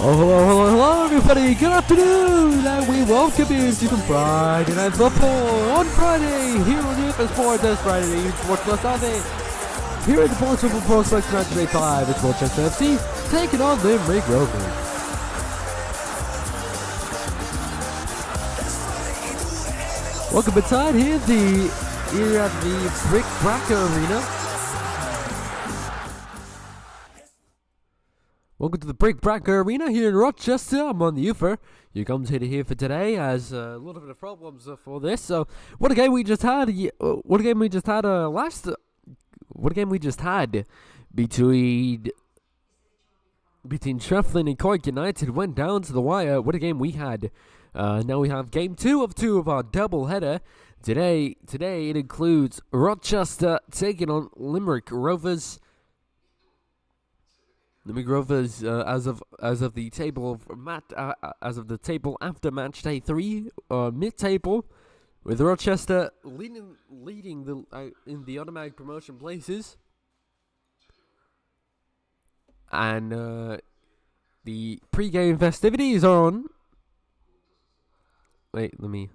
Oh, hello, everybody. Good afternoon, and we welcome you to the Friday Night Football on Friday here on the BFP Sports. This Friday Night Sports Plus Sunday. Here at the Sports Football Pro Selection Matchday 5, it's Rochester FC taking on Limerick Rovers. Welcome inside here at the Brick Bracker Arena. Welcome to the Brick Bracker Arena here in Rochester. I'm on the Ooferr. You come here for today as a little bit of problems for this. So what a game we just had! What a game we just had between Sheffield and Cork United. Went down to the wire. What a game we had! Now we have game 2 of our double header. Today it includes Rochester taking on Limerick Rovers. Limerick Rovers, as of the table after Matchday 3, mid-table, with Rochester leading in the automatic promotion places, and the pre-game festivities are on. Wait, can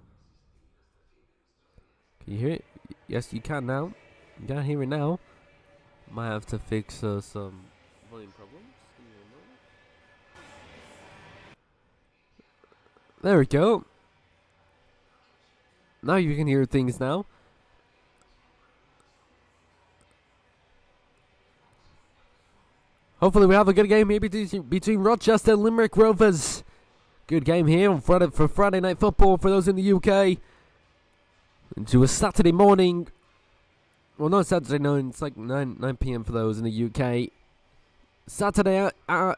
you hear it? Yes, you can now. You can hear it now. Might have to fix some volume problems. There we go. Now you can hear things now. Hopefully we have a good game here between Rochester and Limerick Rovers. Good game here on Friday Night Football for those in the UK. Into a Saturday morning. Well, not Saturday, no, it's like 9 p.m. for those in the UK. Saturday,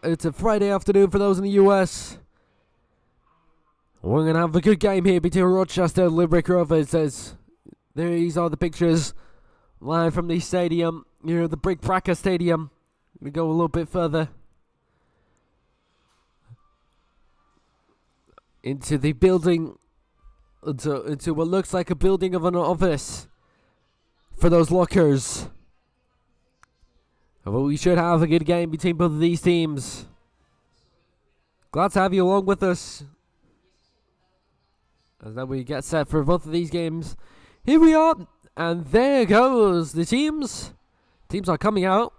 it's a Friday afternoon for those in the US. We're going to have a good game here between Rochester and Limerick Rovers. These are the pictures live from the stadium. Here at the Brick Bracker Stadium. We go a little bit further into the building, into what looks like a building of an office for those lockers. But we should have a good game between both of these teams. Glad to have you along with us as that we get set for both of these games. Here we are, and there goes the teams. Teams are coming out.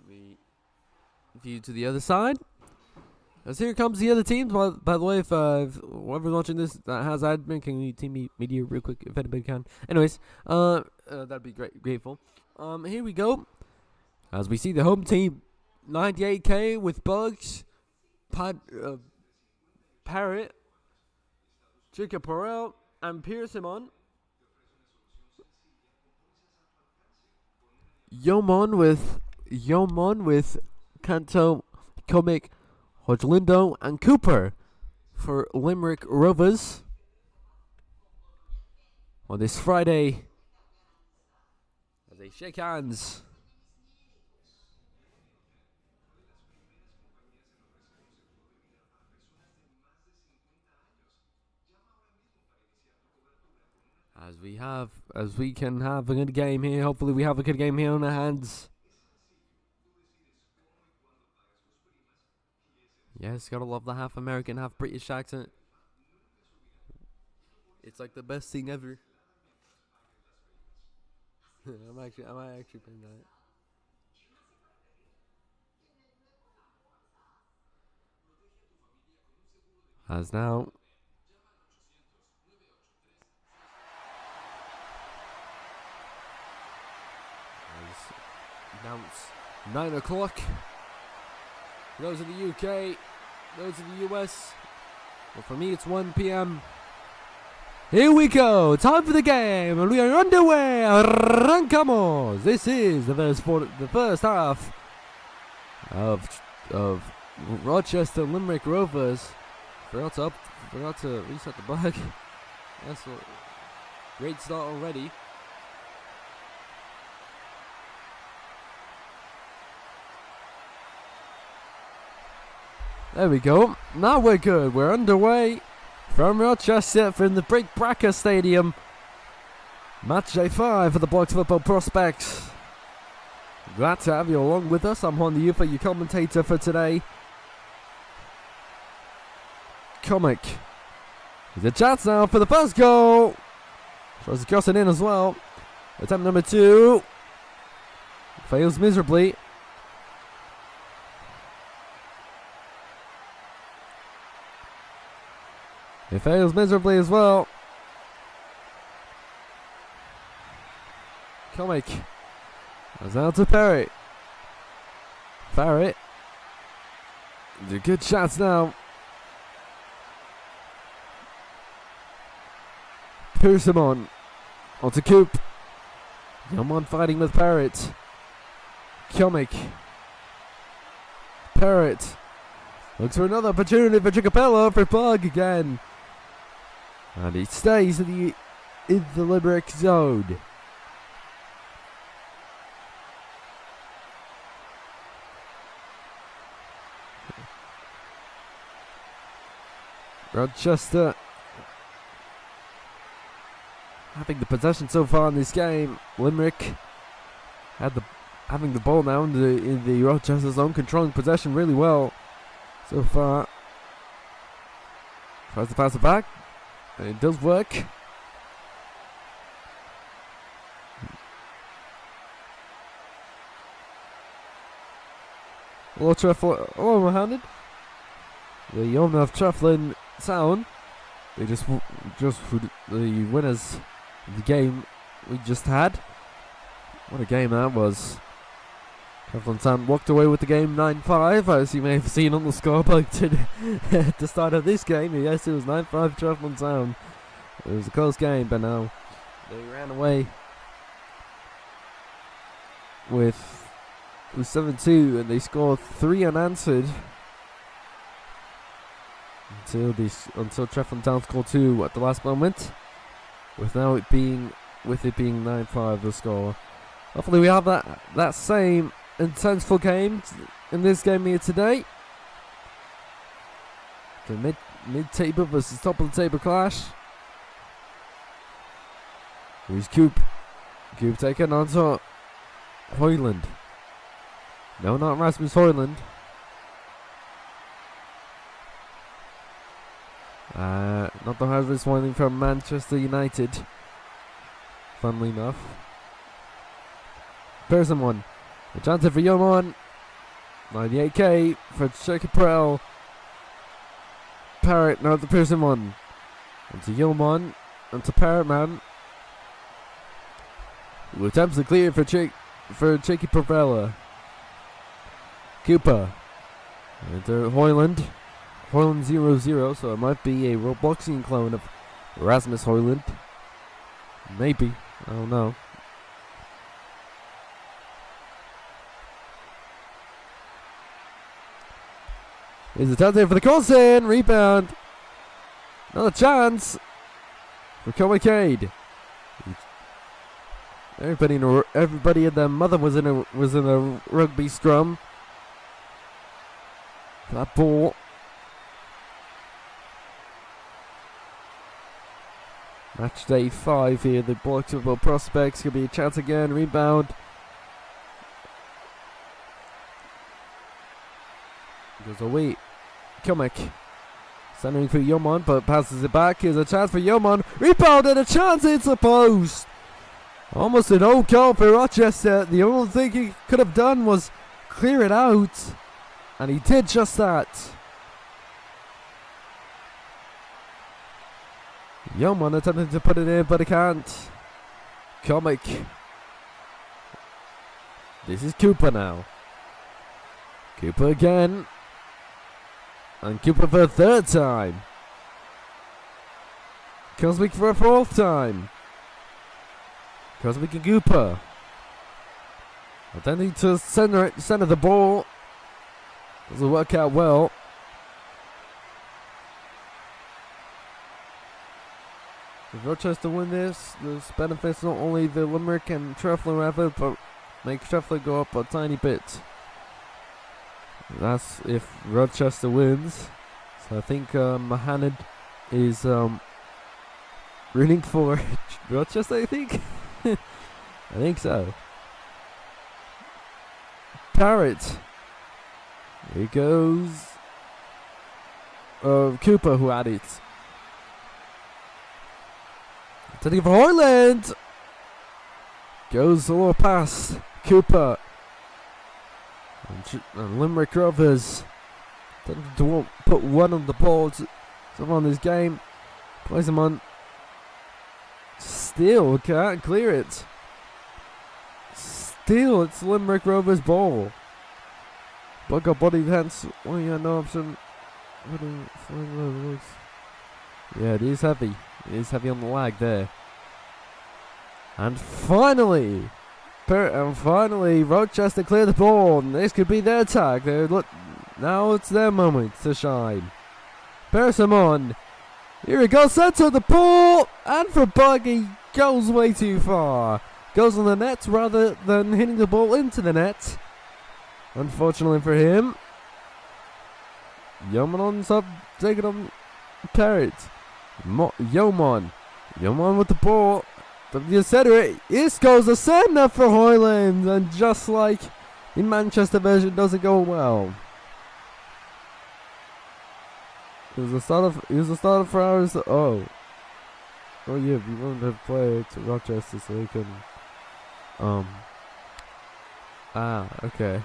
We view to the other side. As here comes the other teams. By the way, if whoever's watching this that has admin, can you team media real quick if anybody can? Anyways, that'd be grateful. Here we go. As we see the home team, 98K with Bugs, Parrot, Chica Porel, and Pearson. Yomon with Canto, Comic, Hodglindo, and Cooper for Limerick Rovers on this Friday as they shake hands. As we can have a good game here. Hopefully we have a good game here on our hands. Yes, gotta love the half American, half British accent. It's like the best thing ever. I might actually bring that. As now. Announce 9 o'clock. Those in the UK, those in the US. Well, for me, it's 1 p.m. Here we go. Time for the game, and we are underway. Arrancamos. This is the first half of Rochester Limerick Rovers. Forgot to reset the bug. That's a great start already. There we go. Now we're good. We're underway from Rochester, from the Brick Bracker Stadium. Matchday 5 for the Blocks Football Prospects. Glad to have you along with us. I'm Juan the Ooferr, your commentator for today. Comic. There's a chance now for the first goal. Tries to cross it in as well. Attempt number 2. Fails miserably. It fails miserably as well. Comic. Goes out to Perry. Farrett. Do good shots now. Pearson onto Coop. Yeoman fighting with Parrott. Comic. Parrott. Looks for another opportunity for Chicapello for Pug again. And he stays in the Limerick zone. Rochester having the possession so far in this game. Limerick having the ball now in the Rochester zone, controlling possession really well so far. Tries to pass it back, and it does work. Overhanded. The owner of Treflin Town. They just the winners of the game we just had. What a game that was. Treflin Town walked away with the game 9-5, as you may have seen on the scoreboard at the start of this game. Yes, it was 9-5 Treflin Town. It was a close game, but now they ran away with 7-2, and they scored 3 unanswered. Until Treflin Town scored 2 at the last moment, with it being 9-5 the score. Hopefully we have that same intenseful game in this game here today. The mid-table versus top of the table clash. Here's Coop. Coop taken onto Hoyland. No, not Rasmus Hoyland. Not the Rasmus Hoyland from Manchester United. Funnily enough. Pearson one. A chance for Yeoman. 98k for Chicapel. Parrott, now the Pearson one. Onto Yeoman. Onto Parrott man. Who attempts to clear for Cheeky Provella. Cooper. Into Hoyland. Hoyland 0-0, so it might be a Robloxian clone of Rasmus Hoyland. Maybe. I don't know. Here's the touchdown for the Colson. Rebound. Another chance for Comicade. Everybody and their mother was in a rugby scrum. That ball. Matchday 5 here. The Blocks Football Prospects. Could be a chance again. Rebound. Goes away. Comic. Centering for Yeoman, but passes it back. Here's a chance for Yeoman. Rebound and a chance into the post. Almost an old goal for Rochester. The only thing he could have done was clear it out. And he did just that. Yeoman attempting to put it in, but he can't. Comic. This is Cooper now. Cooper again. And Cooper for a 3rd time. Cosmic for a 4th time. Cosmic and Cooper. Attempting to center the ball. Doesn't work out well. If Rochester win this benefits not only the Limerick and Treflin effort, but makes Treflin go up a tiny bit. That's if Rochester wins. So I think Mahanad is rooting for Rochester, I think. I think so. Parrott. Here goes Cooper, who had it. Taking for Hoyland. Goes a little pass. Cooper. And Limerick Rovers. To put one on the ball to on this game. Plays him on. Still can't clear it. Still, it's Limerick Rovers' ball. But got body hands. Oh, yeah, no option. Yeah, it is heavy. It is heavy on the lag there. And finally, Rochester clear the ball. And this could be their attack. Look, now it's their moment to shine. Persimon. Here he goes, centre the ball. And for Buggy, goes way too far. Goes on the net rather than hitting the ball into the net. Unfortunately for him. Yeoman's up, taking on Parrott. Yeoman with the ball. The center. This goes a sender for Hoyland, and just like in Manchester version, doesn't go well. It was the start of for hours. Oh yeah, we wanted to play to Rochester so we can. Okay.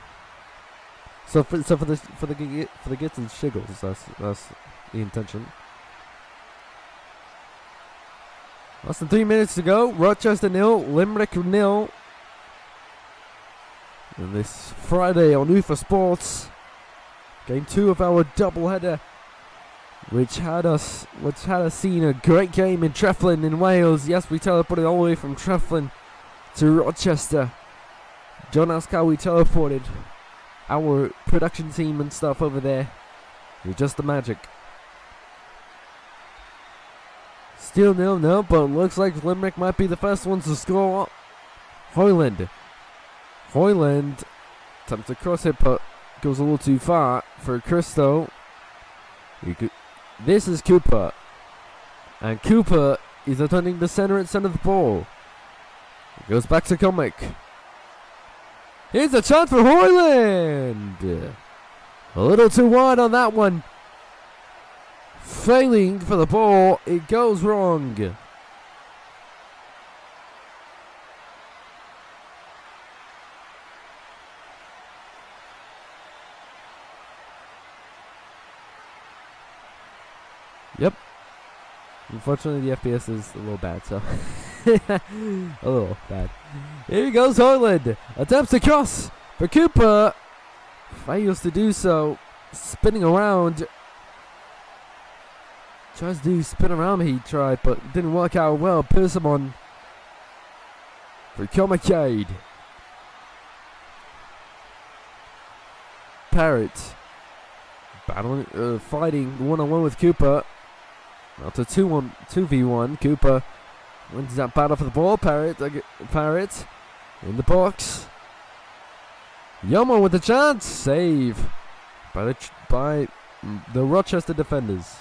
So for the gits and shiggles, that's the intention. Less than 3 minutes to go. Rochester 0, Limerick 0. And this Friday on Ooferr Sports, game 2 of our doubleheader, which had us seeing a great game in Treflin in Wales. Yes, we teleported all the way from Treflin to Rochester. Don't ask how we teleported our production team and stuff over there. It was just the magic. Still 0-0, but it looks like Limerick might be the first ones to score. Hoyland attempts a cross hit, but goes a little too far for Christo. This is Cooper, and Cooper is attending the center of the ball. It goes back to Comic. Here's a chance for Hoyland. A little too wide on that one. Failing for the ball, it goes wrong. Yep. Unfortunately, the FPS is a little bad, so. A little bad. Here goes Hoyland. Attempts to cross for Cooper. Fails to do so. Spinning around. Tries to spin around, he tried, but didn't work out well. Persimon for Comicade. Parrott battling, fighting one-on-one with Cooper. After 2v1, Cooper wins that battle for the ball. Parrott in the box. Yomo with the chance, save by the Rochester defenders.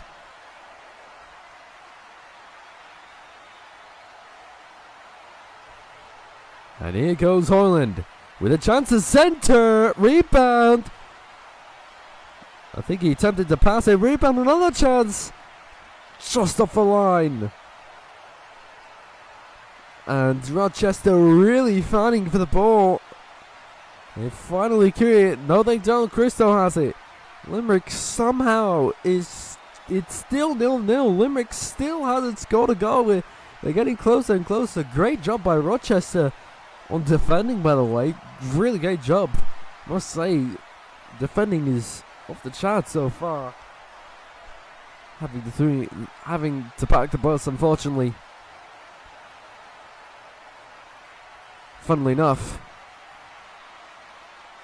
And here goes Hoyland with a chance to center. Rebound. I think he attempted to pass it. Rebound, another chance. Just off the line. And Rochester really fighting for the ball. They finally clear it. No, they don't. Christo has it. Limerick somehow it's still 0-0. Limerick still has its goal to go. They're getting closer and closer. Great job by Rochester on defending, by the way. Really great job. Must say, defending is off the chart so far. Having to pack the bus, unfortunately. Funnily enough.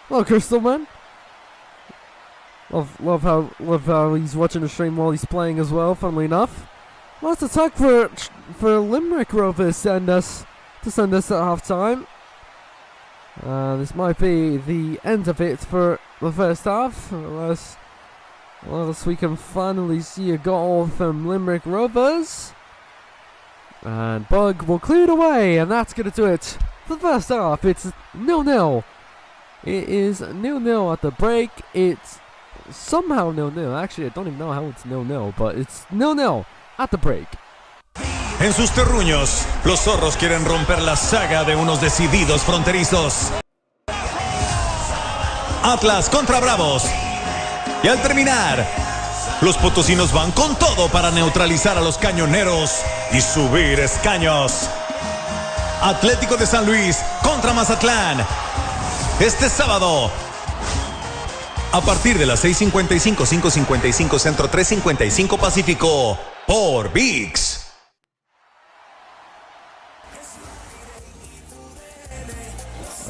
Hello, Crystal Man. Love how he's watching the stream while he's playing as well. Funnily enough. Last attack for Limerick Rovers to send us at half time. This might be the end of it for the first half, unless we can finally see a goal from Limerick Rovers. And Bug will clear it away, and that's going to do it for the first half. It's 0-0. It is 0-0 at the break. It's somehow 0-0. Actually, I don't even know how it's 0-0, but it's 0-0 at the break. En sus terruños, los zorros quieren romper la saga de unos decididos fronterizos. Atlas contra Bravos. Y al terminar, los potosinos van con todo para neutralizar a los cañoneros y subir escaños. Atlético de San Luis contra Mazatlán. Este sábado, a partir de las 6:55, 5:55 Centro, 3:55 Pacífico, por ViX.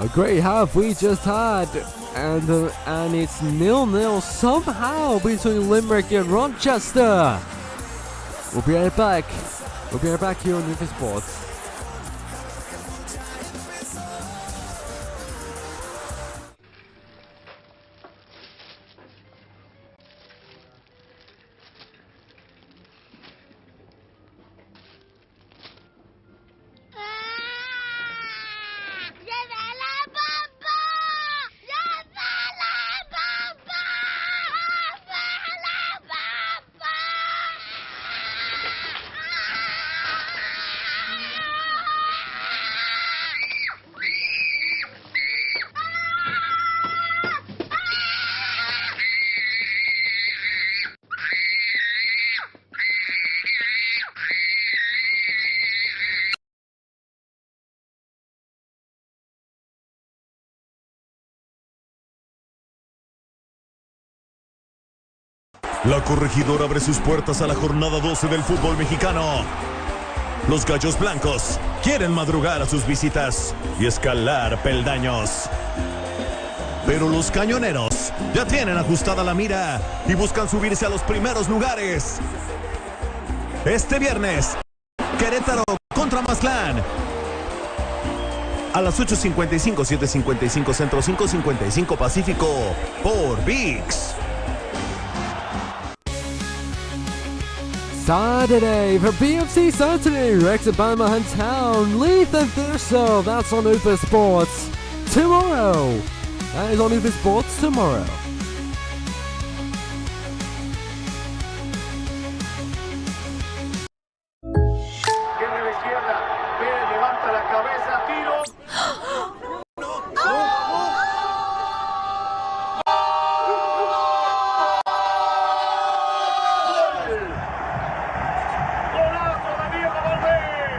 A great half we just had, and it's 0-0 somehow between Limerick and Rochester. We'll be right back. We'll be right back here on Ooferr Sports. La corregidora abre sus puertas a la jornada 12 del fútbol mexicano. Los gallos blancos quieren madrugar a sus visitas y escalar peldaños. Pero los cañoneros ya tienen ajustada la mira y buscan subirse a los primeros lugares. Este viernes, Querétaro contra Mazatlán. A las 8:55, 7:55 Centro, 5:55 Pacífico, por ViX. Saturday for BFC Saturday, Wrexham, Ballymonaghan Town, Leith and Thurso. That's on Ooferr Sports tomorrow. That is on Ooferr Sports tomorrow.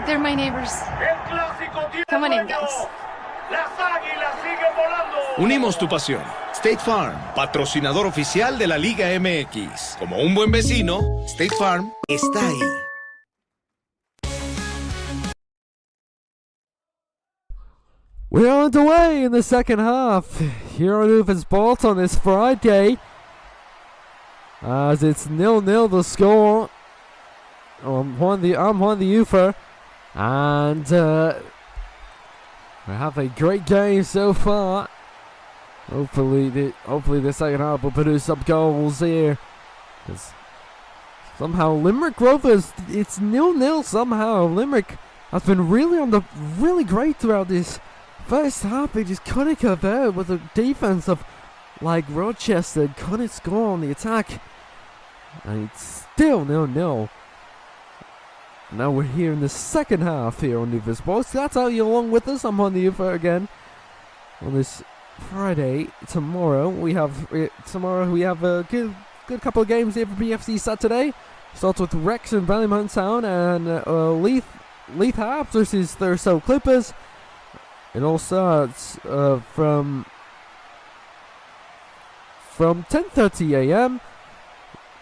They're my neighbors. Come on in, guys. Unimos tu pasión. State Farm, patrocinador oficial de la Liga MX. Como un buen vecino, State Farm está ahí. We're on the way in the second half here on Ooferr Sports on this Friday. As it's 0-0 the score. I'm Juan the Ooferr, and we have a great game so far. Hopefully the second half will produce some goals here. Because somehow Limerick Rovers, it's 0-0 somehow. Limerick has been really great throughout this first half. They just couldn't convert with the defense of like Rochester, couldn't score on the attack, and it's still 0-0. Now we're here in the second half here on Ooferr Sports. That's how you're along with us. I'm on the Ooferr again on this Friday. Tomorrow we have a good couple of games here for BFC Saturday. Starts with Wrexham, Ballymonaghan Town, and Leith Harps versus Thurso Clippers. It all starts from 10:30 a.m.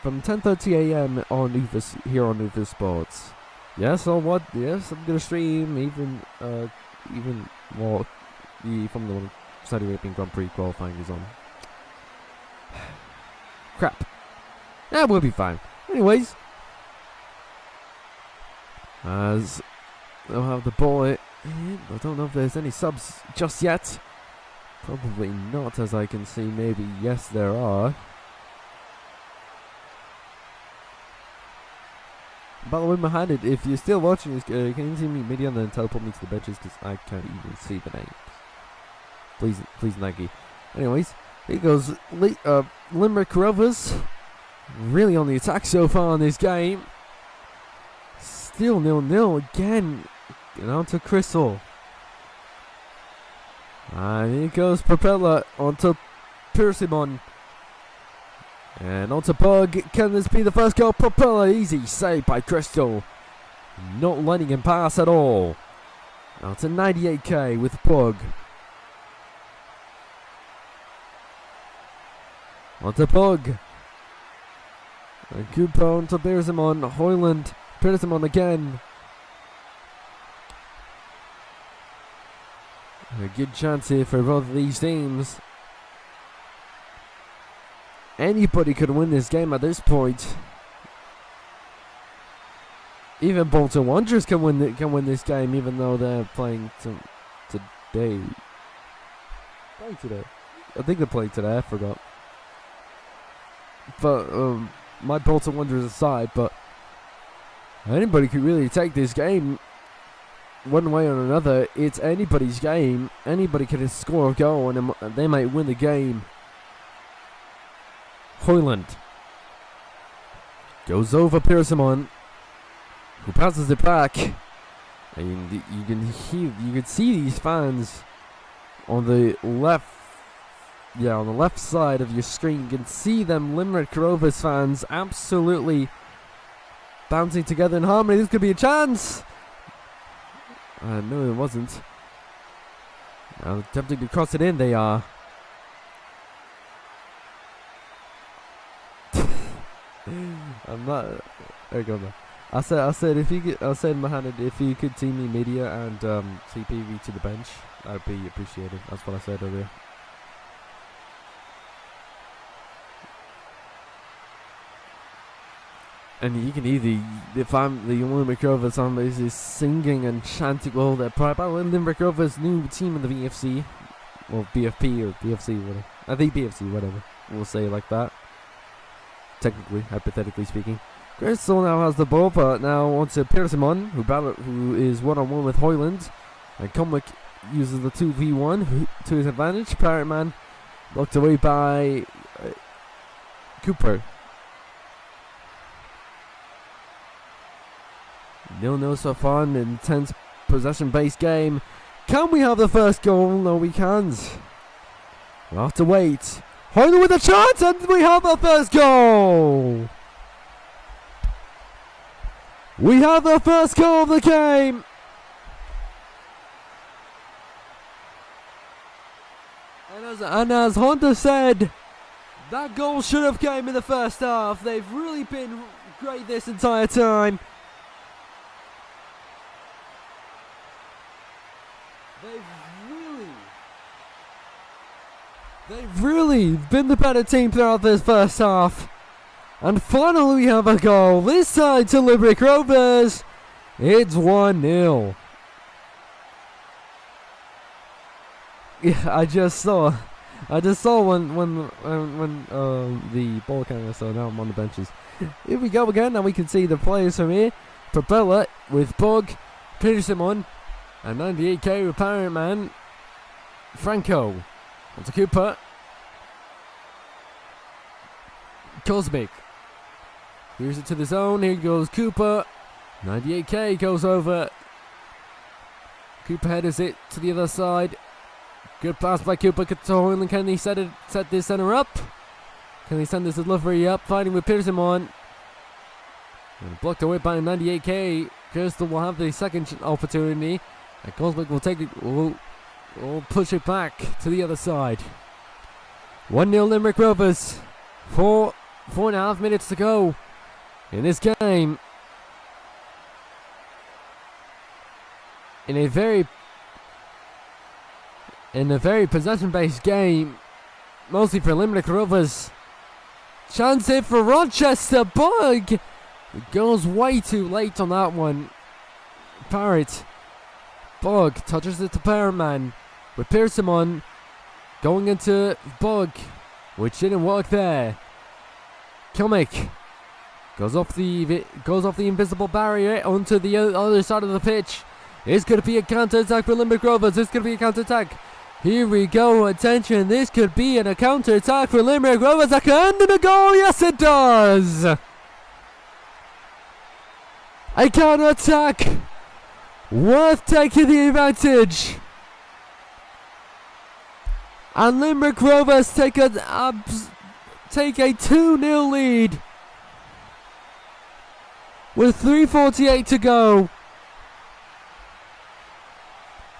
From 10:30 a.m. on here on Ooferr Sports. Yes, or what? Yes, I'm gonna stream even more from the Saudi Arabian Grand Prix qualifying is on. Crap. Yeah, we'll be fine. Anyways, as they'll have the ball. I don't know if there's any subs just yet. Probably not, as I can see. Maybe yes, there are. By the way, Mohammed, if you're still watching this, can you see me media and then teleport me to the benches because I can't even see the names. Please, Nike. Anyways, here goes Limerick Rovers. Really on the attack so far in this game. Still 0-0 again. Get on to Crystal. And here goes Propeller onto Persimmon. And onto Bug. Can this be the first goal? Propeller, easy save by Crystal. Not letting him pass at all. Now to 98k with Bug. Onto Bug. And Cooper onto Persimmon. Hoyland. Persimmon again. A good chance here for both of these teams. Anybody could win this game at this point. Even Bolton Wanderers can win this game, even though they're playing today. Playing today. I think they're playing today. I forgot. But my Bolton Wanderers aside, but anybody could really take this game one way or another. It's anybody's game. Anybody can score a goal and they might win the game. Hoyland goes over Persimmon, who passes it back, and you can see these fans on the left. Yeah, on the left side of your screen, you can see them Limerick Rovers fans absolutely bouncing together in harmony. This could be a chance. No, it wasn't. Now attempting to cross it in, they are. I'm not. There you go. Man. I said if you could, Mohammed, if you could team me media and CPV to the bench, I'd be appreciated. That's what I said earlier. And you can either, if I'm the Limerick Rovers, I'm basically singing and chanting all their pride. By the way, Limerick Rovers, new team in the BFC, or BFP or BFC, whatever. I think BFC, whatever. We'll say it like that. Technically, hypothetically speaking. Crystal now has the ball, but now onto Persimmon, who is one-on-one with Hoyland. And Comic uses the 2v1 to his advantage. Pirate Man blocked away by Cooper. 0-0 so far in an intense possession-based game. Can we have the first goal? No, we can't. We'll have to wait. Hoyland with a chance, and we have the first goal! We have the first goal of the game! And as Honda said, that goal should have came in the first half. They've really been great this entire time. They've really been the better team throughout this first half. And finally we have a goal. This time to Limerick Rovers. It's 1-0. Yeah, I just saw when the ball came, so now I'm on the benches. Here we go again. Now we can see the players from here. Propeller with Bug, Persimmon, and 98k with Pirate Man. Franco. Onto Cooper. Cosmic. Here's it to the zone. Here goes Cooper. 98k goes over. Cooper headers it to the other side. Good pass by Cooper to Hoyland. Can he set this center up? Can he send this delivery up? Fighting with Persimmon. And blocked away by 98k. Crystal will have the second opportunity. And Cosmic will take it. We'll push it back to the other side. 1-0 Limerick Rovers. 4.5 minutes to go in this game. In a very possession-based game, mostly for Limerick Rovers. Chance here for Rochester. Bug. It goes way too late on that one. Parrott. Bug touches it to Perman with Persimmon going into Bug, which didn't work there. Comic Goes off the invisible barrier onto the other side of the pitch. It's going to be a counter-attack for Limerick Rovers. It's going to be a counter-attack. Here we go. Attention. This could be a counter-attack for Limerick Rovers. That can end in a goal. Yes, it does. A counter-attack. Worth taking the advantage. And Limerick Rovers take a 2-0 lead. With 3:48 to go.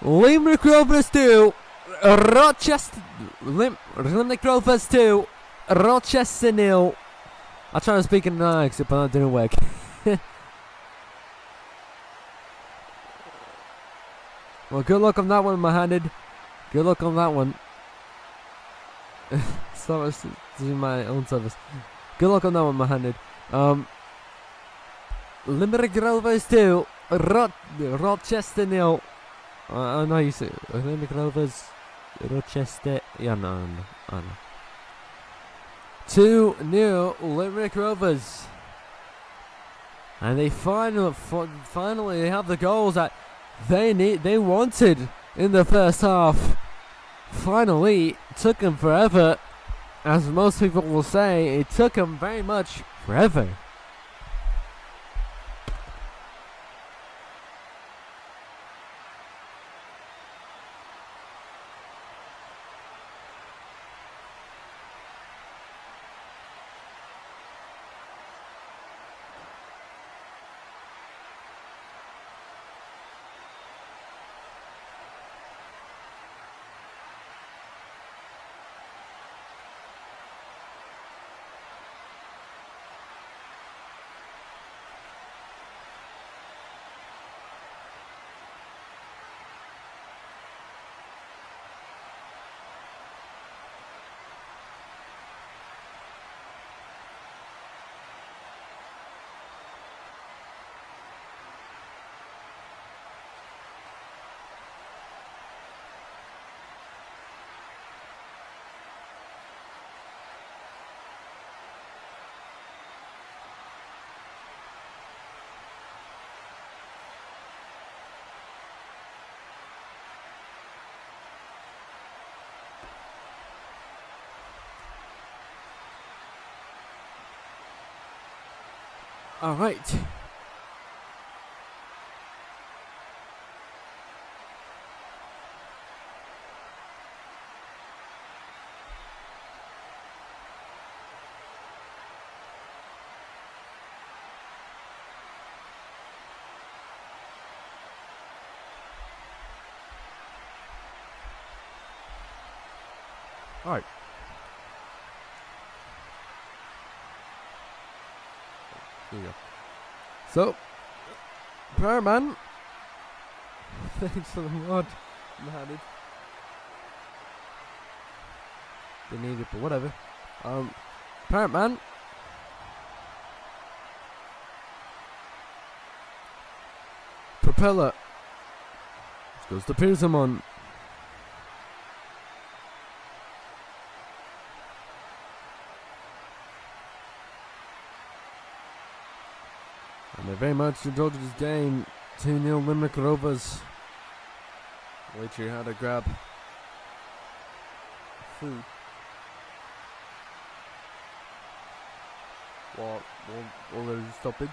Limerick Rovers 2. Limerick Rovers 2. Rochester 0. I tried to speak in an accent, but that didn't work. Well, good luck on that one, Mohammed. Good luck on that one. Stop doing my own service. Good luck on that one, Mohammed. Limerick Rovers 2. Rochester 0. I know you say Limerick Rovers, Rochester. Yeah, no. 2-0 Limerick Rovers. And they finally have the goals that they wanted in the first half. Finally, took them forever. As most people will say, it took them very much forever. All right. All right. Here we go. So, Powerman. Thanks for the mod, Mohammed. Didn't need it, but whatever. Powerman. Propeller. This goes to Pearson. And I very much enjoyed this game. 2-0 Limerick Rovers. Wait here, how to grab food. While there's a stoppage.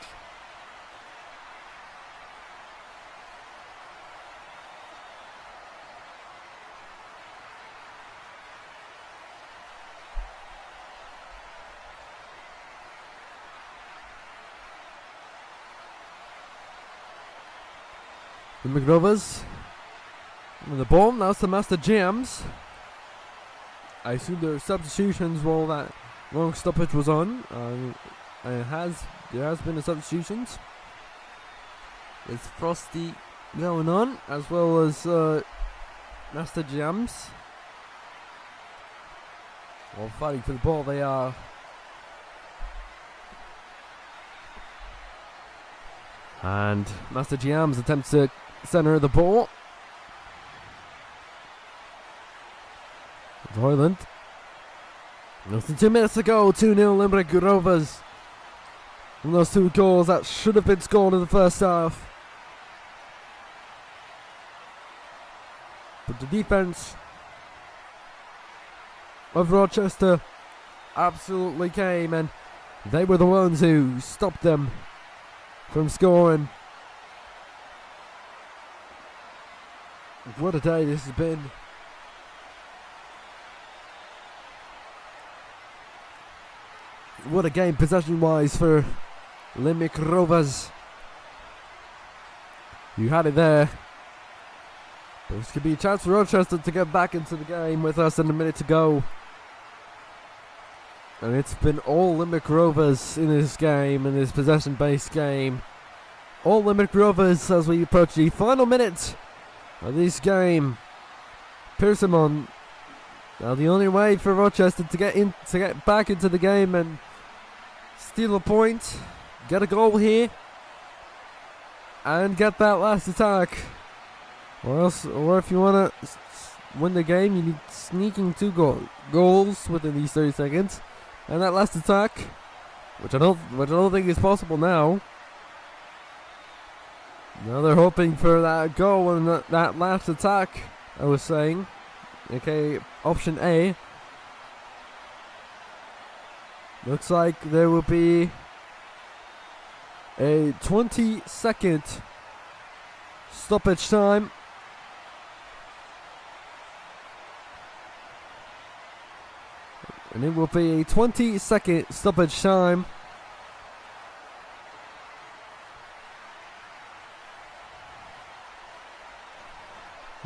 The McRovers with the ball. Now it's the Master Jams. I assume there are substitutions while that long stoppage was on. There has been a substitutions. There's Frosty going on as well as Master Jams. While fighting for the ball, they are. And Master Jams attempts to center the ball. Hoyland. Less than 2 minutes to go. 2-0 Limerick Rovers. from those 2 goals that should have been scored in the first half. But the defense of Rochester absolutely came, and they were the ones who stopped them from scoring. What a day this has been. What a game possession-wise for Limerick Rovers. You had it there. But this could be a chance for Rochester to get back into the game with less than a minute to go. And it's been all Limerick Rovers in this game, in this possession-based game. All Limerick Rovers as we approach the final minute of this game. Pearson, now the only way for Rochester to get back into the game and steal a point, get a goal here, and get that last attack. Or if you want to win the game, you need sneaking 2 goals within these 30 seconds. And that last attack, which I don't think is possible now. Now they're hoping for that goal and that last attack, I was saying. Okay, option A. Looks like there will be a 20-second stoppage time. And it will be a 20-second stoppage time.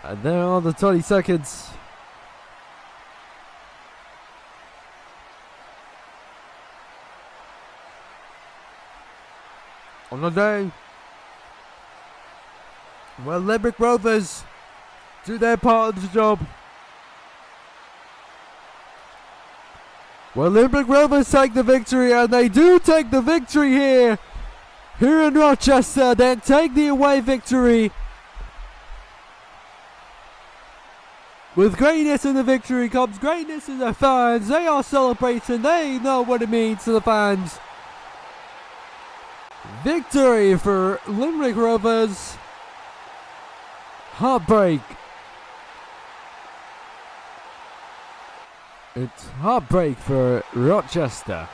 And there are the 20 seconds. On the day. Well, Limerick Rovers do their part of the job. Well, Limerick Rovers take the victory, and they do take the victory here in Rochester. They take the away victory. With greatness in the victory comes greatness in the fans. They are celebrating. They know what it means to the fans. Victory for Limerick Rovers. Heartbreak. It's heartbreak for Rochester.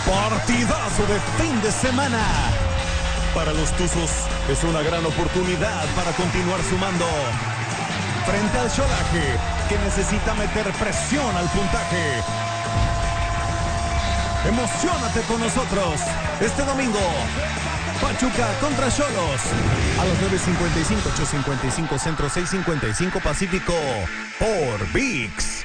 Partidazo de fin de semana. Para los Tuzos es una gran oportunidad para continuar sumando. Frente al Xolaje, que necesita meter presión al puntaje. Emociónate con nosotros este domingo. Pachuca contra Xolos a las 9:55, 8:55 Centro, 6:55 Pacífico por ViX.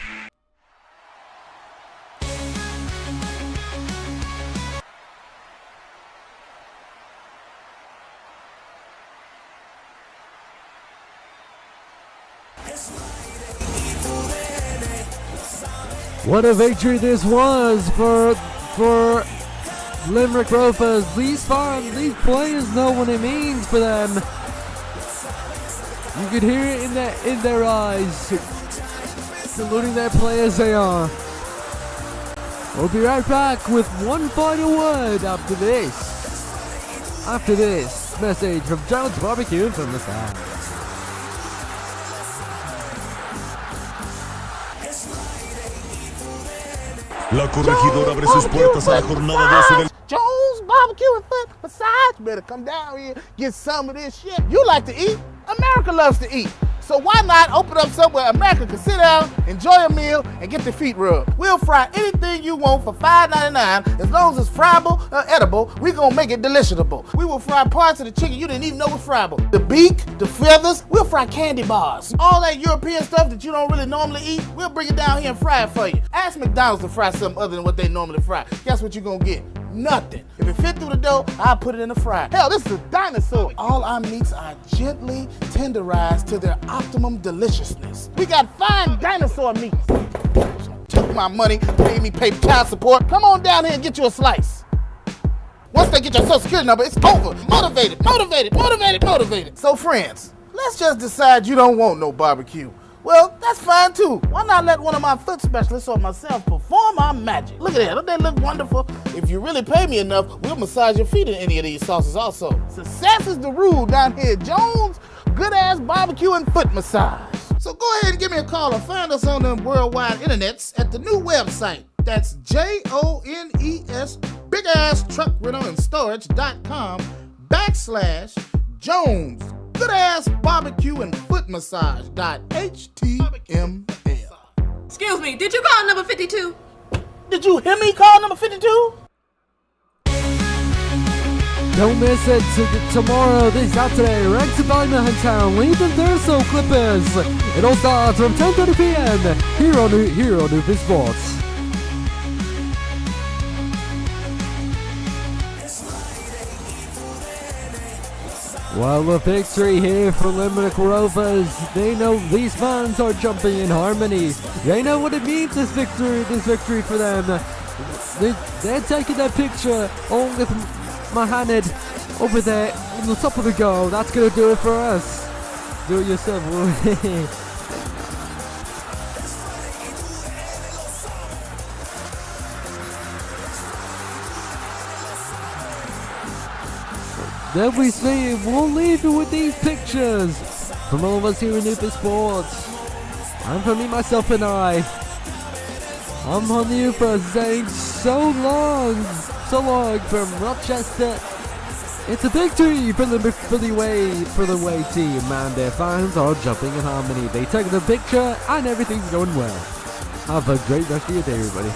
What a victory this was for Limerick Rovers. These players know what it means for them. You could hear it in their eyes, saluting their players they are. We'll be right back with one final word after this. After this message from Jones Barbecue from the side. La corregidora abre sus puertas a la jornada 12 del... Jones Barbecue and Foot Massage. Better come down here, get some of this shit. You like to eat? America loves to eat. So why not open up somewhere America can sit down, enjoy a meal, and get their feet rubbed? We'll fry anything you want for $5.99. As long as it's friable or edible, we're gonna make it deliciable. We will fry parts of the chicken you didn't even know was friable. The beak, the feathers, we'll fry candy bars. All that European stuff that you don't really normally eat, we'll bring it down here and fry it for you. Ask McDonald's to fry something other than what they normally fry. Guess what you're gonna get? Nothing. If it fit through the dough, I'll put it in the fryer. Hell, this is a dinosaur. All our meats are gently tenderized to their optimum deliciousness. We got fine dinosaur meat. Took my money, made me pay child support. Come on down here and get you a slice. Once they get your social security number, it's over. Motivated. So friends, let's just decide you don't want no barbecue. Well, that's fine too. Why not let one of my foot specialists or myself perform our magic? Look at that, don't they look wonderful? If you really pay me enough, we'll massage your feet in any of these sauces also. Success is the rule down here at Jones. Good ass barbecue and foot massage. So go ahead and give me a call or find us on them worldwide internets at the new website. That's JONES, big ass truck rental and storage.com/Jones. Good ass barbecue and foot massage.html. Excuse me, did you call number 52? Did you hear me call number 52? Don't miss it tomorrow, this Saturday. Wrexham Diamond Town lead the Thurso Clippers. It all starts from 10:30 p.m. here on Ooferr Sports. Well, a victory here for Limerick Rovers. They know these fans are jumping in harmony. They know what it means, this victory for them. They're taking that picture along with Mohamed over there on the top of the goal. That's going to do it for us. Do it yourself. Then we see, we'll leave you with these pictures from all of us here in Ooferr Sports. And from me, myself, and I. I'm on the Ooferr saying so long from Rochester. It's a victory for the away team, man. Their fans are jumping in harmony. They take the picture and everything's going well. Have a great rest of your day, everybody.